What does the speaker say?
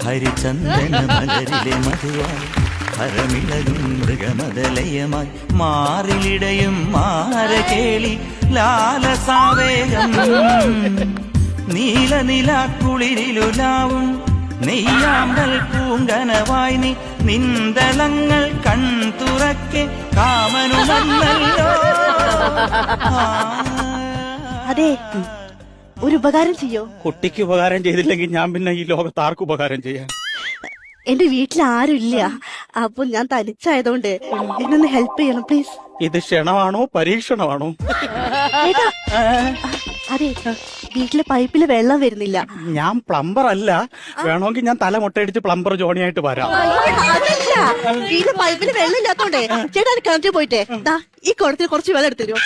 ഹരിചന്ദന മലരിലെ മധുവായി ഹരമിളകും മൃഗമതലയമായി മാറിലിടയും മാരകേളി ലാലസാവേഗം നീലനിലാക്കുളിരിലുലാവും നെയ്യാമ്പൽ പൂങ്കനവായി നീ നിന്തളങ്ങൾ കൺതുറക്കെ കാമനുമല്ലോ. അതെ, ഒരു ഉപകാരം ചെയ്യോ? കുട്ടിക്ക് ഉപകാരം ചെയ്തില്ലെങ്കിൽ ഞാൻ പിന്നെ ഈ ലോകത്ത് ആർക്കും ഉപകാരം ചെയ്യാൻ? എന്റെ വീട്ടിൽ ആരും ഇല്ല, അപ്പൊ ഞാൻ തനിച്ചായതുകൊണ്ട് എന്നൊന്ന് ഹെൽപ്പ് ചെയ്യണം പ്ലീസ്. ഇത് ക്ഷണമാണോ പരീക്ഷണമാണോ? ഏട്ടാ, അതെ, വീട്ടിലെ പൈപ്പില് വെള്ളം വരുന്നില്ല. ഞാൻ പ്ലംബർ അല്ല, വേണമെങ്കിൽ ഞാൻ തല മുട്ടയടിച്ച് പ്ലംബർ ജോണിയായിട്ട് വരാം. അതല്ല, വീട്ടിലെ പൈപ്പില് വെള്ളം ഇല്ലാത്തോണ്ടേ ചേട്ടാ കിണറ്റിൽ പോയിട്ടേ ഈ കുടത്തിൽ കുറച്ച് വെള്ളം എടുത്തരുമോ?